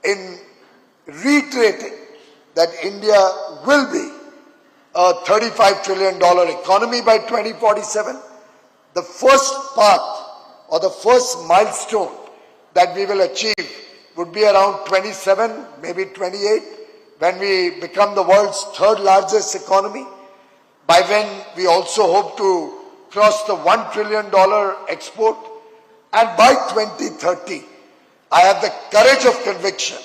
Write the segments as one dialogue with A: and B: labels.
A: in reiterating that India will be a $35 trillion economy by 2047. The first path or the first milestone that we will achieve would be around 27, maybe 28, when we become the world's third largest economy. By when we also hope to cross the $1 trillion export. And by 2030, I have the courage of conviction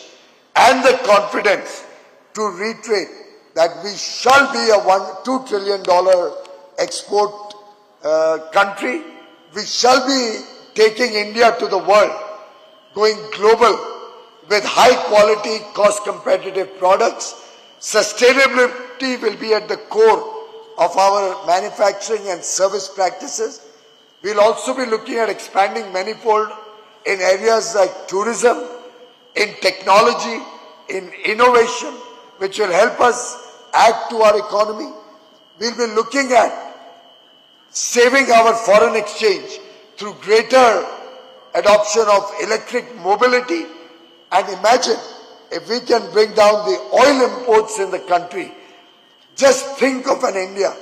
A: and the confidence to reiterate that we shall be a $2 trillion export country. We shall be taking India to the world, going global with high quality, cost competitive products. Sustainability will be at the core of our manufacturing and service practices. We'll also be looking at expanding manifold in areas like tourism, in technology, in innovation, which will help us add to our economy. We'll be looking at saving our foreign exchange through greater adoption of electric mobility. And imagine if we can bring down the oil imports in the country. Just think of an India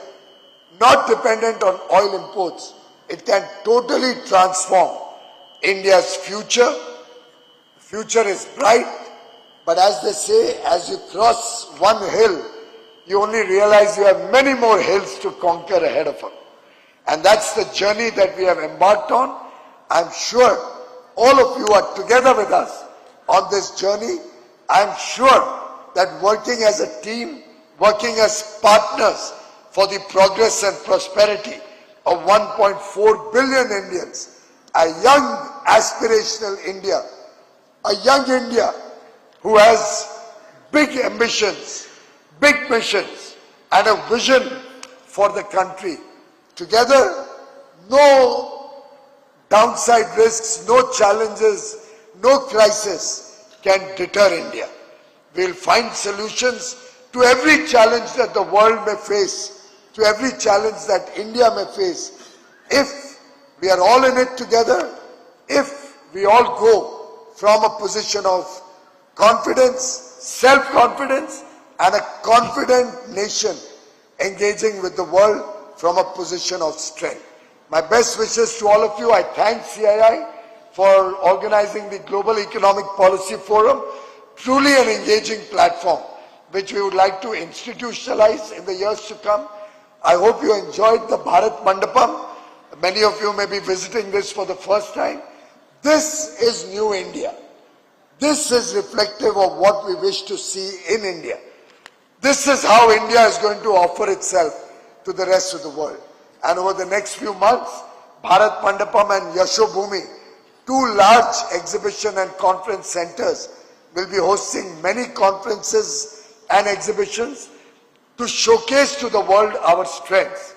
A: not dependent on oil imports. It can totally transform India's future. The future is bright, but as they say, as you cross one hill, you only realize you have many more hills to conquer ahead of you. And that's the journey that we have embarked on. I'm sure all of you are together with us on this journey. I'm sure that working as a team, working as partners for the progress and prosperity of 1.4 billion Indians, a young aspirational India, a young India who has big ambitions, big missions, and a vision for the country. Together, no downside risks, no challenges, no crisis can deter India. We'll find solutions to every challenge that the world may face, to every challenge that India may face. If we are all in it together, if we all go from a position of confidence, self-confidence, and a confident nation engaging with the world from a position of strength. My best wishes to all of you. I thank CII for organizing the Global Economic Policy Forum, truly an engaging platform which we would like to institutionalize in the years to come. I hope you enjoyed the Bharat Mandapam. Many of you may be visiting this for the first time. This is new India. This is reflective of what we wish to see in India. This is how India is going to offer itself to the rest of the world. And over the next few months, Bharat Mandapam and Yashobhumi, two large exhibition and conference centers, will be hosting many conferences and exhibitions to showcase to the world our strengths.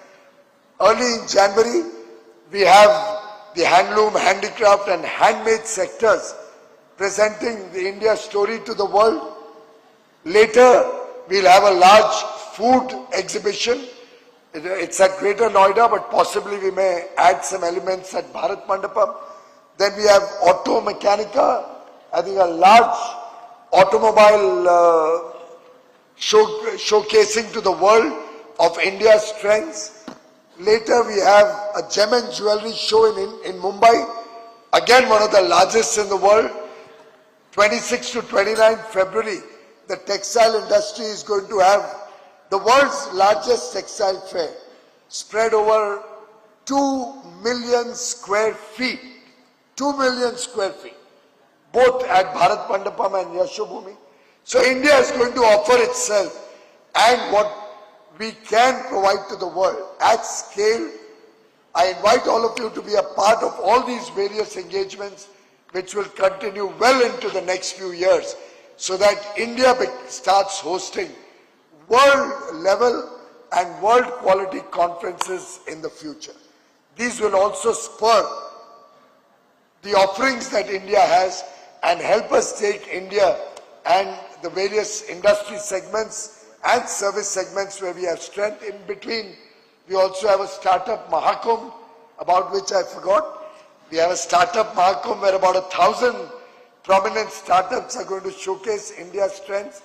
A: Early in January, we have the handloom, handicraft and handmade sectors presenting the India story to the world. Later, we'll have a large food exhibition. It's at Greater Noida, but possibly we may add some elements at Bharat Mandapam. Then we have Auto Mechanica, I think a large automobile showcasing to the world of India's strengths. Later we have a gem and jewelry show in Mumbai, again one of the largest in the world. 26 to 29 February, the textile industry is going to have the world's largest textile fair, spread over 2 million square feet. 2 million square feet, both at Bharat Mandapam and Yashobhumi. So India is going to offer itself and what we can provide to the world at scale. I invite all of you to be a part of all these various engagements which will continue well into the next few years so that India starts hosting world level and world quality conferences in the future. These will also spur the offerings that India has and help us take India and the various industry segments and service segments where we have strength. In between, we also have a startup Mahakumbh, about which I forgot. We have a startup Mahakumbh where about 1,000 prominent startups are going to showcase India's strengths.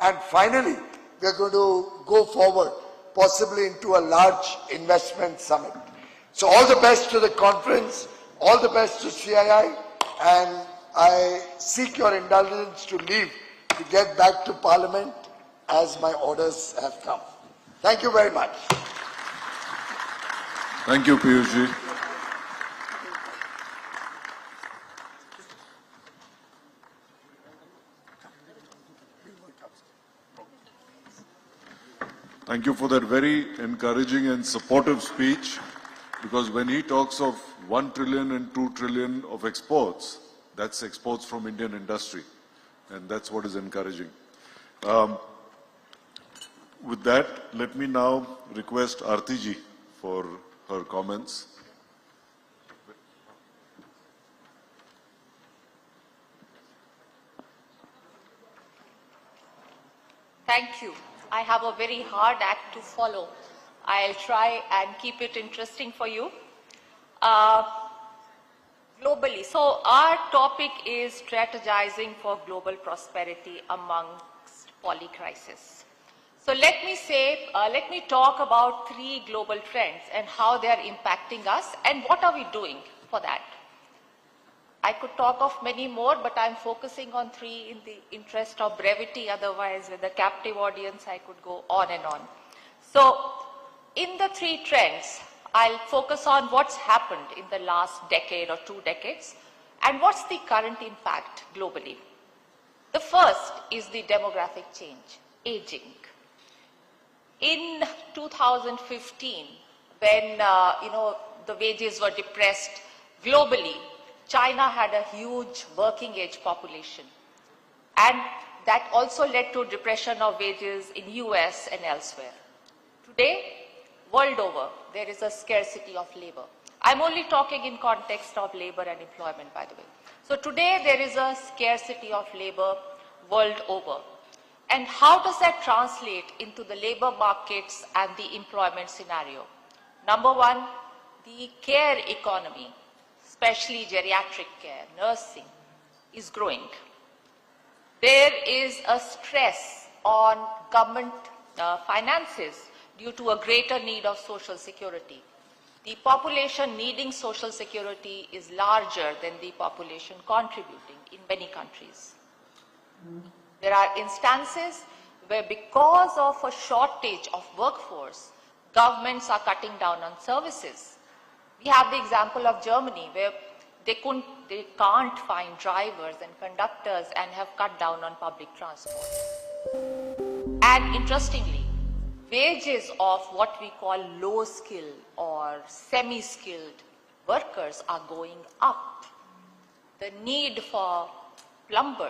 A: And finally, we are going to go forward, possibly into a large investment summit. So all the best to the conference, all the best to CII, and I seek your indulgence to leave to get back to Parliament as my orders have come. Thank you very much.
B: Thank you, Piyush ji. Thank you for that very encouraging and supportive speech, because when he talks of 1 trillion and 2 trillion of exports, that's exports from Indian industry, and that's what is encouraging. With that, let me now request Aarti ji for her comments.
C: Thank you. I have a very hard act to follow. I'll try and keep it interesting for you. Globally, so our topic is strategizing for global prosperity amongst polycrisis. So let me talk about 3 global trends and how they are impacting us and what are we doing for that. I could talk of many more, but I'm focusing on 3 in the interest of brevity. Otherwise, with a captive audience, I could go on and on. So in the 3 trends, I'll focus on what's happened in the last decade or 2 decades and what's the current impact globally. The first is the demographic change, aging. In 2015, when the wages were depressed globally, China had a huge working age population, and that also led to depression of wages in US and elsewhere. Today, world over, there is a scarcity of labor. I'm only talking in context of labor and employment, by the way. So today there is a scarcity of labor world over. And how does that translate into the labor markets and the employment scenario? Number one, the care economy, especially geriatric care, nursing, is growing. There is a stress on government finances due to a greater need of social security. The population needing social security is larger than the population contributing in many countries. There are instances where, because of a shortage of workforce, governments are cutting down on services. We have the example of Germany, where they can't find drivers and conductors and have cut down on public transport. And interestingly, wages of what we call low-skilled or semi-skilled workers are going up. The need for plumbers